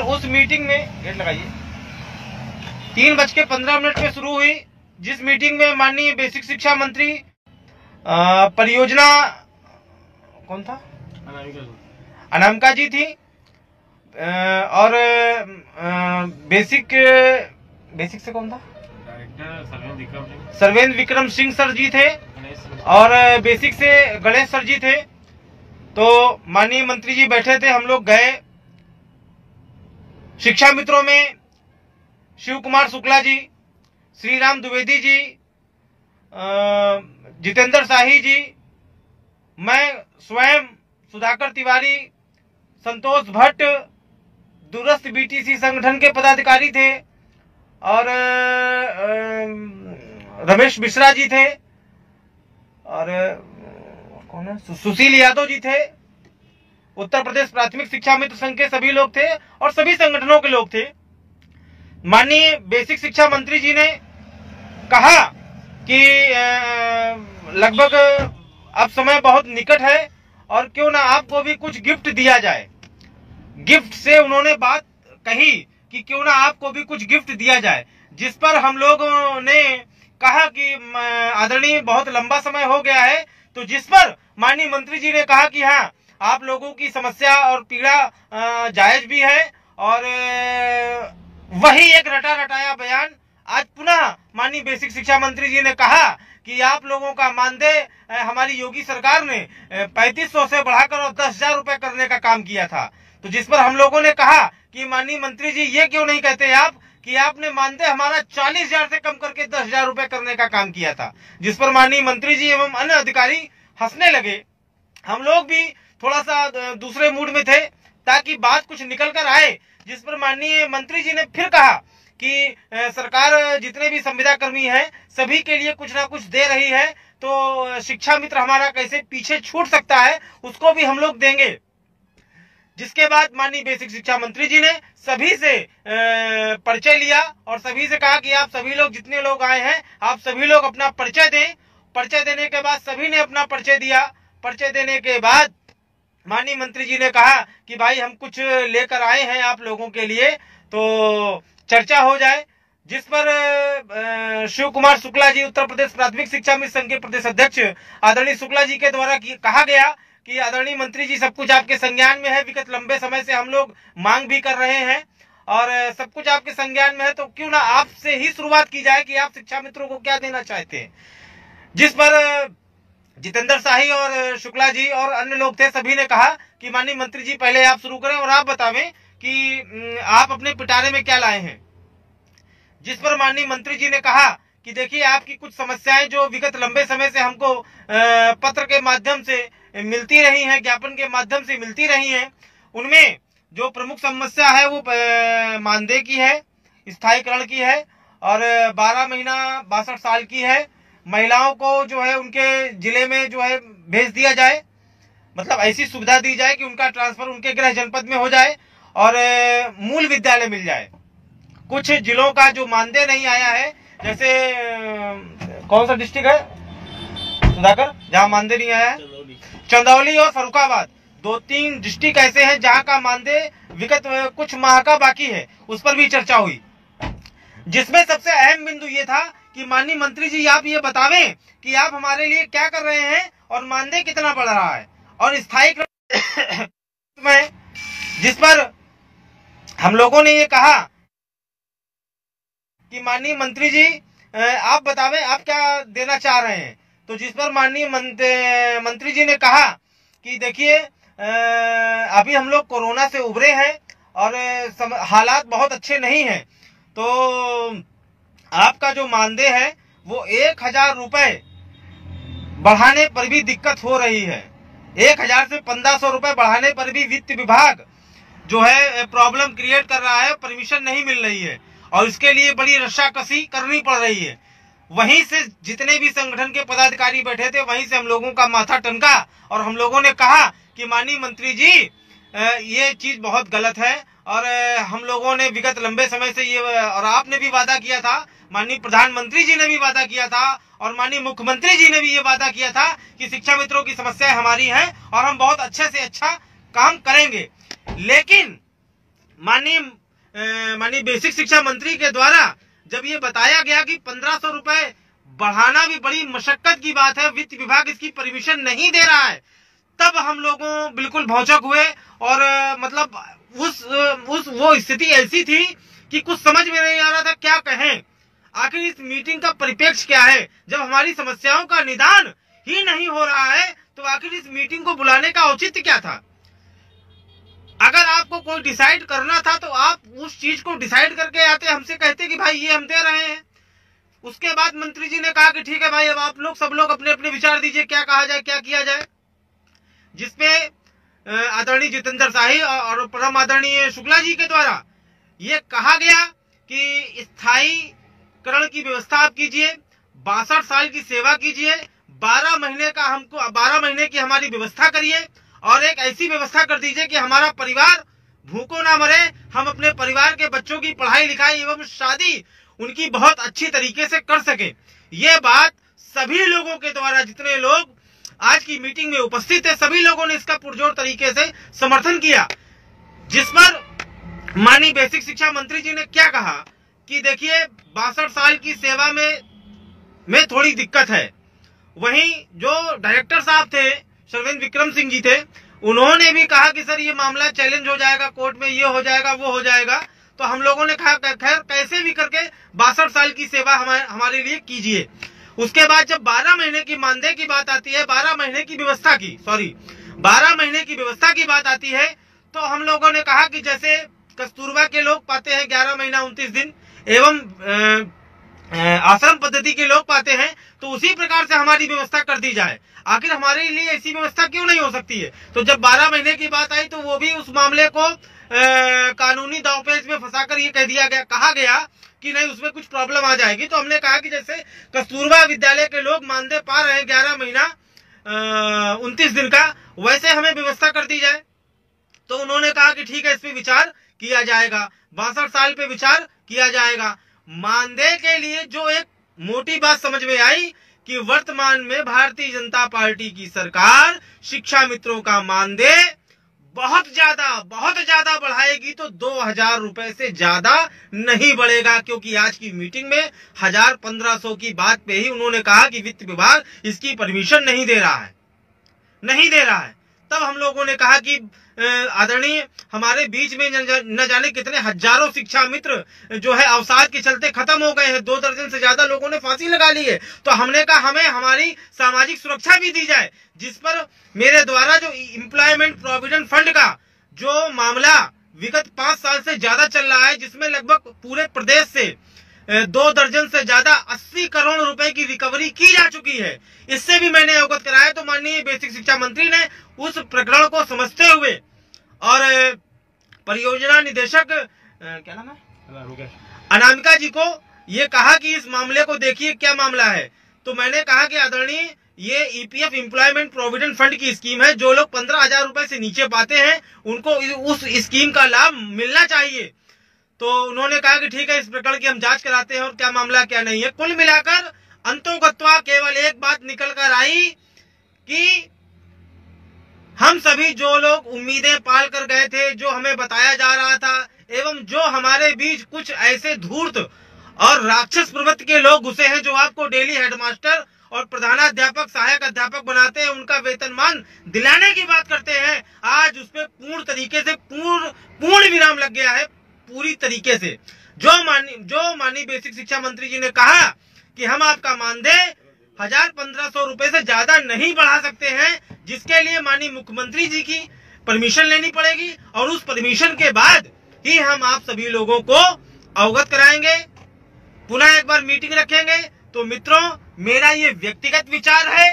उस मीटिंग में गेट लगाइए 3:15 पे शुरू हुई, जिस मीटिंग में माननीय बेसिक शिक्षा मंत्री परियोजना कौन था, अनामिका जी थी, और बेसिक से कौन था, सर्वेंद्र विक्रम सिंह सर जी थे, और बेसिक से गणेश सर जी थे। तो माननीय मंत्री जी बैठे थे, हम लोग गए। शिक्षा मित्रों में शिव कुमार शुक्ला जी, श्री राम द्विवेदी जी, जितेंद्र शाही जी, मैं स्वयं सुधाकर तिवारी, संतोष भट्ट, दूरस्थ बीटीसी संगठन के पदाधिकारी थे, और रमेश मिश्रा जी थे, और कौन है, सुशील यादव जी थे, उत्तर प्रदेश प्राथमिक शिक्षा मित्र संघ के सभी लोग थे, और सभी संगठनों के लोग थे। माननीय बेसिक शिक्षा मंत्री जी ने कहा कि लगभग अब समय बहुत निकट है, और क्यों ना आपको भी कुछ गिफ्ट दिया जाए। गिफ्ट से उन्होंने बात कही कि क्यों ना आपको भी कुछ गिफ्ट दिया जाए, जिस पर हम लोगों ने कहा कि आदरणीय बहुत लंबा समय हो गया है, तो जिस पर माननीय मंत्री जी ने कहा कि हाँ, आप लोगों की समस्या और पीड़ा जायज भी है, और वही एक रटा रटाया बयान आज पुनः माननीय बेसिक शिक्षा मंत्री जी ने कहा कि आप लोगों का मानदेय हमारी योगी सरकार ने 3500 से बढ़ाकर और 10,000 रुपए करने का काम किया था। तो जिस पर हम लोगों ने कहा कि माननीय मंत्री जी ये क्यों नहीं कहते आप कि आपने मानदेय हमारा 40,000 से कम करके 10,000 रुपए करने का काम किया था। जिस पर माननीय मंत्री जी एवं अन्य अधिकारी हंसने लगे। हम लोग भी थोड़ा सा दूसरे मूड में थे ताकि बात कुछ निकल कर आए। जिस पर माननीय मंत्री जी ने फिर कहा कि सरकार जितने भी संविदा कर्मी हैं सभी के लिए कुछ ना कुछ दे रही है, तो शिक्षा मित्र हमारा कैसे पीछे छूट सकता है, उसको भी हम लोग देंगे। जिसके बाद माननीय बेसिक शिक्षा मंत्री जी ने सभी से परिचय लिया और सभी से कहा कि आप सभी लोग जितने लोग आए हैं आप सभी लोग अपना परिचय दें। परिचय देने के बाद सभी ने अपना परिचय दिया। परिचय देने के बाद माननीय मंत्री जी ने कहा कि भाई हम कुछ लेकर आए हैं आप लोगों के लिए, तो चर्चा हो जाए। जिस पर शिव कुमार शुक्ला जी, उत्तर प्रदेश प्राथमिक शिक्षा मित्र संघ के प्रदेश अध्यक्ष आदरणीय शुक्ला जी के द्वारा कहा गया कि आदरणीय मंत्री जी सब कुछ आपके संज्ञान में है, विगत लंबे समय से हम लोग मांग भी कर रहे हैं और सब कुछ आपके संज्ञान में है, तो क्यों ना आपसे ही शुरुआत की जाए कि आप शिक्षा मित्रों को क्या देना चाहते हैं। जिस पर जितेंद्र शाही और शुक्ला जी और अन्य लोग थे, सभी ने कहा कि माननीय मंत्री जी पहले आप शुरू करें और आप बतावें कि आप अपने पिटारे में क्या लाए हैं। जिस पर माननीय मंत्री जी ने कहा कि देखिए आपकी कुछ समस्याएं जो विगत लंबे समय से हमको पत्र के माध्यम से मिलती रही हैं, ज्ञापन के माध्यम से मिलती रही हैं, उनमें जो प्रमुख समस्या है वो मानदेय की है, स्थायीकरण की है और 12 महीना 62 साल की है। महिलाओं को जो है उनके जिले में जो है भेज दिया जाए, मतलब ऐसी सुविधा दी जाए कि उनका ट्रांसफर उनके गृह जनपद में हो जाए और मूल विद्यालय मिल जाए। कुछ जिलों का जो मानदेय नहीं आया है, जैसे कौन सा डिस्ट्रिक्ट है सुधाकर जहाँ मानदेय नहीं आया है, चंदौली और फर्रुखाबाद, 2-3 डिस्ट्रिक्ट ऐसे हैं जहाँ का मानदेय विगत कुछ माह का बाकी है। उस पर भी चर्चा हुई, जिसमें सबसे अहम बिंदु ये था कि माननीय मंत्री जी आप ये बतावें कि आप हमारे लिए क्या कर रहे हैं और मानदेय कितना बढ़ रहा है और स्थायी में। जिस पर हम लोगों ने ये कहा कि माननीय मंत्री जी आप बतावें आप क्या देना चाह रहे हैं। तो जिस पर माननीय मंत्री जी ने कहा कि देखिए अभी हम लोग कोरोना से उभरे हैं और हालात बहुत अच्छे नहीं हैं, तो आपका जो मानदेय है वो 1,000 रुपए बढ़ाने पर भी दिक्कत हो रही है। 1,000 से 1,500 रुपए बढ़ाने पर भी वित्त विभाग जो है प्रॉब्लम क्रिएट कर रहा है, परमिशन नहीं मिल रही है और इसके लिए बड़ी रस्साकसी करनी पड़ रही है। वहीं से जितने भी संगठन के पदाधिकारी बैठे थे वहीं से हम लोगों का माथा टनका और हम लोगों ने कहा कि माननीय मंत्री जी ये चीज बहुत गलत है और हम लोगों ने विगत लंबे समय से ये, और आपने भी वादा किया था, माननीय प्रधानमंत्री जी ने भी वादा किया था और माननीय मुख्यमंत्री जी ने भी ये वादा किया था कि शिक्षा मित्रों की समस्याएं हमारी हैं और हम बहुत अच्छे से अच्छा काम करेंगे। माननीय बेसिक शिक्षा मंत्री के द्वारा जब ये बताया गया कि 1500 रुपए बढ़ाना भी बड़ी मशक्कत की बात है, वित्त विभाग इसकी परमिशन नहीं दे रहा है, तब हम लोगों बिल्कुल भौचक हुए। और मतलब वो स्थिति ऐसी थी कि कुछ समझ में नहीं आ रहा था क्या कहें। आखिर इस मीटिंग का परिप्रेक्ष्य क्या है? जब हमारी समस्याओं का निदान ही नहीं हो रहा है तो आखिर इस मीटिंग को बुलाने का औचित्य क्या था? अगर आपको कोई डिसाइड करना था तो आप उस चीज को डिसाइड करके आते, हमसे कहते कि भाई ये हम दे रहे हैं। उसके बाद मंत्री जी ने कहा कि ठीक है भाई, अब आप लोग सब लोग अपने अपने विचार दीजिए, क्या कहा जाए, क्या किया जाए। जिसपे आदरणीय जितेंद्र शाही और परम आदरणीय शुक्ला जी के द्वारा ये कहा गया कि स्थायीकरण की व्यवस्था आप कीजिए, 62 साल की सेवा कीजिए, 12 महीने की हमारी व्यवस्था करिए और एक ऐसी व्यवस्था कर दीजिए कि हमारा परिवार भूखों ना मरे, हम अपने परिवार के बच्चों की पढ़ाई लिखाई एवं शादी उनकी बहुत अच्छी तरीके से कर सके। ये बात सभी लोगों के द्वारा, जितने लोग आज की मीटिंग में उपस्थित है, सभी लोगों ने इसका पुरजोर तरीके से समर्थन किया। जिस पर माननीय बेसिक शिक्षा मंत्री जी ने क्या कहा कि देखिए 62 साल की सेवा में थोड़ी दिक्कत है। वहीं जो डायरेक्टर साहब थे, शर्वेंद्र विक्रम सिंह जी थे, उन्होंने भी कहा कि सर ये मामला चैलेंज हो जाएगा कोर्ट में, ये हो जाएगा वो हो जाएगा। तो हम लोगों ने कहा खैर कैसे भी करके 62 साल की सेवा हमारे लिए कीजिए। उसके बाद जब 12 महीने की मानदेय की बात आती है, 12 महीने की व्यवस्था की बात आती है, तो हम लोगों ने कहा कि जैसे कस्तूरबा के लोग पाते हैं 11 महीना 29 दिन एवं आश्रम पद्धति के लोग पाते हैं, तो उसी प्रकार से हमारी व्यवस्था कर दी जाए। आखिर हमारे लिए ऐसी व्यवस्था क्यों नहीं हो सकती है? तो जब 12 महीने की बात आई तो वो भी उस मामले को कानूनी दांवपेच में फंसाकर ये कहा गया कि नहीं उसमें कुछ प्रॉब्लम आ जाएगी। तो हमने कहा कि जैसे कस्तूरबा विद्यालय के लोग मानदेय पा रहे हैं 11 महीना 29 दिन का, वैसे हमें व्यवस्था कर दी जाए। तो उन्होंने कहा कि ठीक है, इस पे विचार किया जाएगा, 62 साल पे विचार किया जाएगा। मानदेय के लिए जो एक मोटी बात समझ में आई कि वर्तमान में भारतीय जनता पार्टी की सरकार शिक्षा मित्रों का मानदेय बहुत ज्यादा बढ़ाएगी, तो 2000 रुपए से ज्यादा नहीं बढ़ेगा। क्योंकि आज की मीटिंग में 1000-1500 की बात पे ही उन्होंने कहा कि वित्त विभाग इसकी परमिशन नहीं दे रहा है। तब हम लोगों ने कहा कि आदरणीय हमारे बीच में न जाने कितने हजारों शिक्षा मित्र जो है अवसाद के चलते खत्म हो गए हैं, 2 दर्जन से ज्यादा लोगों ने फांसी लगा ली है। तो हमने कहा हमें हमारी सामाजिक सुरक्षा भी दी जाए, जिस पर मेरे द्वारा जो एम्प्लॉयमेंट प्रोविडेंट फंड का जो मामला विगत 5 साल से ज्यादा चल रहा है, जिसमें लगभग पूरे प्रदेश से 2 दर्जन से ज्यादा 80 करोड़ रुपए की रिकवरी की जा चुकी है, इससे भी मैंने अवगत कराया। तो माननीय बेसिक शिक्षा मंत्री ने उस प्रकरण को समझते हुए और परियोजना निदेशक क्या नाम है, अनामिका जी को ये कहा कि इस मामले को देखिए क्या मामला है। तो मैंने कहा कि आदरणीय ये ईपीएफ एम्प्लॉयमेंट प्रोविडेंट फंड की स्कीम है, जो लोग 15,000 रुपए से नीचे पाते हैं उनको उस स्कीम का लाभ मिलना चाहिए। तो उन्होंने कहा कि ठीक है, इस प्रकरण की हम जांच कराते हैं और क्या मामला क्या नहीं है। कुल मिलाकर अंतोगत्वा केवल एक बात निकल कर आई कि हम सभी जो लोग उम्मीदें पाल कर गए थे, जो हमें बताया जा रहा था, एवं जो हमारे बीच कुछ ऐसे धूर्त और राक्षस प्रवृत्ति के लोग घुसे हैं जो आपको डेली हेडमास्टर और प्रधानाध्यापक सहायक अध्यापक बनाते हैं, उनका वेतनमान दिलाने की बात करते हैं, आज उस पर पूर्ण तरीके से पूर्ण विराम लग गया है। पूरी तरीके से जो माननीय बेसिक शिक्षा मंत्री जी ने कहा कि हम आपका मानदेय 1000-1500 रुपए से ज्यादा नहीं बढ़ा सकते हैं, जिसके लिए माननीय मुख्यमंत्री जी की परमिशन लेनी पड़ेगी और उस परमिशन के बाद ही हम आप सभी लोगों को अवगत कराएंगे, पुनः एक बार मीटिंग रखेंगे। तो मित्रों, मेरा ये व्यक्तिगत विचार है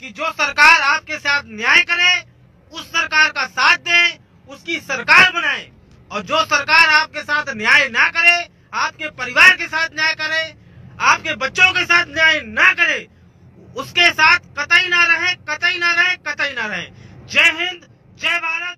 कि जो सरकार आपके साथ न्याय करे उस सरकार का साथ दें, उसकी सरकार बनाए, और जो सरकार आपके साथ न्याय ना करे, आपके परिवार के साथ न्याय करे, आपके बच्चों के साथ न्याय ना करे, उसके साथ कतई ना रहे। जय हिंद, जय भारत।